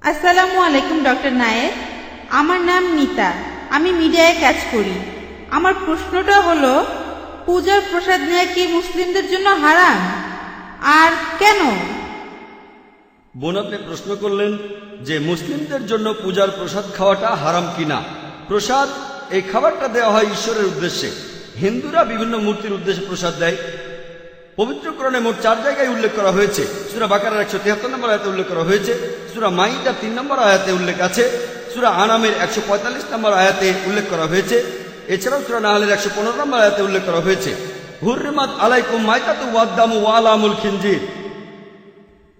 আসসালামু আলাইকুম ডক্টর নায়েক। আমার নাম মিতা, আমি মিডিয়ায় কাজ করি। আমার প্রশ্নটা হলো, পূজার প্রসাদ নেওয়া কি মুসলিমদের জন্য হারাম, আর কেন? বোন, আপনি প্রশ্ন করলেন যে মুসলিমদের জন্য পূজার প্রসাদ খাওয়াটা হারাম কিনা। প্রসাদ, এই খাবারটা দেওয়া হয় ঈশ্বরের উদ্দেশ্যে। হিন্দুরা বিভিন্ন মূর্তির উদ্দেশ্যে প্রসাদ দেয়। পবিত্র কোরআনে মোট 4 জায়গায় উল্লেখ করা হয়েছে। সূরা বাকারার 173 নম্বর আয়াতে উল্লেখ করা হয়েছে, সূরা মাইদার 3 নম্বর আয়াতে উল্লেখ আছে, সূরা আনামের 145 নম্বর আয়াতে উল্লেখ করা হয়েছে, এছাড়াও সূরা নাহলের 115 নম্বর আয়াতে উল্লেখ করা হয়েছে, হুররিমাত আলাইকুম মাইতাতু ওয়াদ-দামু ওয়া লাহমুল খিনজির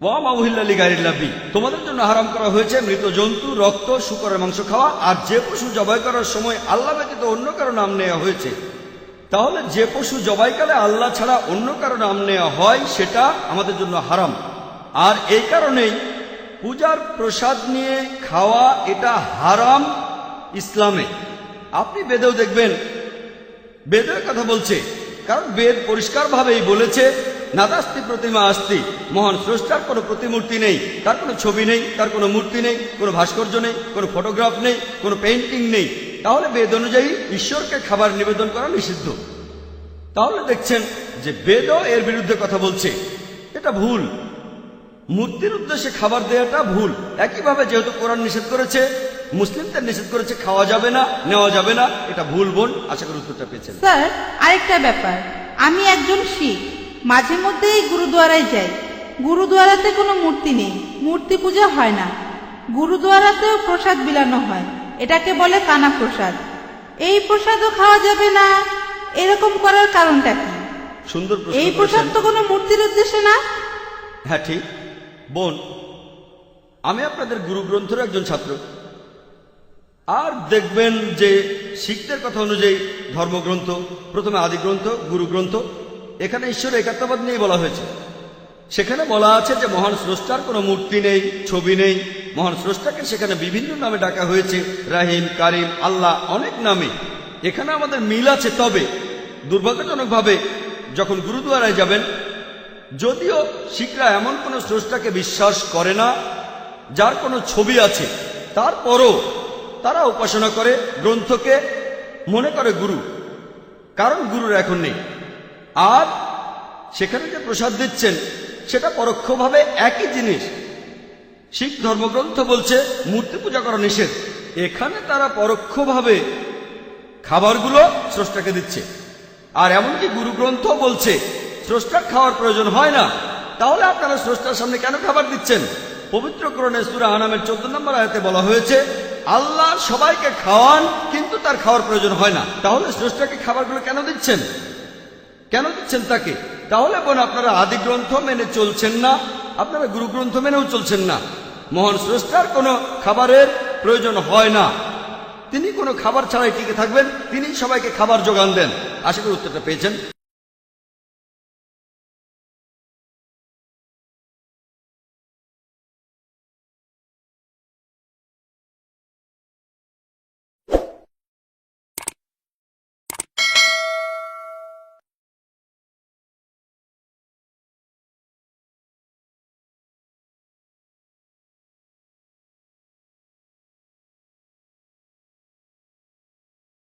ওয়া মা উহিল্লা লিগাইরিল্লাহ বিহি। তোমাদের জন্য হারাম করা হয়েছে মৃত জন্তু, রক্ত, শূকরের মাংস খাওয়া, আর যে পশু জবাই করার সময় আল্লাহ ব্যতীত অন্য কারো নাম নেওয়া হয়েছে। তাহলে যে পশু জবাইকালে আল্লাহ ছাড়া অন্য কারো নাম নেওয়া হয় সেটা আমাদের জন্য হারাম। আর এই কারণেই পূজার প্রসাদ নিয়ে খাওয়া এটা হারাম ইসলামে। আপনি বেদেও দেখবেন, বেদের কথা বলছে, কারণ বেদ পরিষ্কারভাবেই বলেছে নাদাস্তি প্রতিমা আস্তি, মহান স্রষ্টার কোনো প্রতিমূর্তি নেই, তার কোনো ছবি নেই, তার কোনো মূর্তি নেই, কোনো ভাস্কর্য নেই, কোনো ফটোগ্রাফ নেই, কোনো পেইন্টিং নেই। তাহলে বেদ অনুযায়ী ঈশ্বরকে খাবার নিবেদন করা নিষিদ্ধ। তাহলে দেখছেন যে বেদও এর বিরুদ্ধে কথা বলছে, এটা ভুল। মূর্তির উদ্দেশ্যে খাবার দেওয়াটা ভুল। একইভাবে যেহেতু কোরআন নিষেধ করেছে, মুসলিমদের নিষেধ করেছে খাওয়া যাবে না, নেওয়া যাবে না, এটা ভুল। বোন, আশা করি উত্তরটা পেয়েছেন। স্যার, আরেকটা ব্যাপার, আমি একজন শিখ, মাঝে মধ্যেই গুরুদুয়ারায় যাই। গুরুদুয়ারাতে কোনো মূর্তি নেই, মূর্তি পূজা হয় না। গুরুদুয়ারাতেও প্রসাদ বিলানো হয়, এটাকে বলে কানা প্রসাদ। এই প্রসাদও খাওয়া যাবে না, এরকম করার কারণটা কি? সুন্দর প্রশ্ন। এই প্রসাদ তো কোনো মূর্তির উদ্দেশ্যে না। হ্যাঁ, ঠিক। বোন, আমি আপনাদের গুরু গ্রন্থের একজন ছাত্র। আর দেখবেন যে শিখদের কথা অনুযায়ী ধর্মগ্রন্থ, প্রথমে আদি গ্রন্থ, গুরু গ্রন্থ, এখানে ঈশ্বর একাত্মবাদ নিয়ে বলা হয়েছে। সেখানে বলা আছে যে মহান স্রষ্টার কোনো মূর্তি নেই, ছবি নেই। মহান স্রষ্টাকে সেখানে বিভিন্ন নামে ডাকা হয়েছে, রাহিম, কারিম, আল্লাহ, অনেক নামে। এখানে আমাদের মিল আছে। তবে দুর্ভাগ্যজনকভাবে যখন গুরুদুয়ারায় যাবেন, যদিও শিখরা এমন কোনো স্রষ্টাকে বিশ্বাস করে না যার কোনো ছবি আছে, তারপরও তারা উপাসনা করে গ্রন্থকে, মনে করে গুরু, কারণ গুরুর এখন নেই। আর সেখানে যে প্রসাদ দিচ্ছেন সেটা পরোক্ষভাবে একই জিনিস। শিখ ধর্মগ্রন্থ বলছে মূর্তি পূজা করা নিষেধ, এখানে তারা পরোক্ষভাবে খাবারগুলো স্রষ্টাকে দিচ্ছে। আর এমনকি গুরু গ্রন্থ বলছে স্রষ্টার খাওয়ার প্রয়োজন হয় না। তাহলে আপনারা স্রষ্টার সামনে কেন খাবার দিচ্ছেন? পবিত্র কোরআনে সূরা আনামের 14 নম্বর আয়াতে বলা হয়েছে আল্লাহ সবাইকে খাওয়ান, কিন্তু তার খাওয়ার প্রয়োজন হয় না। তাহলে স্রষ্টাকে খাবারগুলো কেন দিচ্ছেন? কেন দিচ্ছেন তাকে? তাহলে বোন, আপনারা আদি গ্রন্থ মেনে চলছেন না, আপনারা গুরু গ্রন্থ মেনেও চলছেন না। মহান স্রষ্টার কোনো খাবারের প্রয়োজন হয় না, তিনি কোনো খাবার ছাড়াই টিকে থাকবেন, তিনি সবাইকে খাবার যোগান দেন। আশা করি উত্তরটা পেয়েছেন।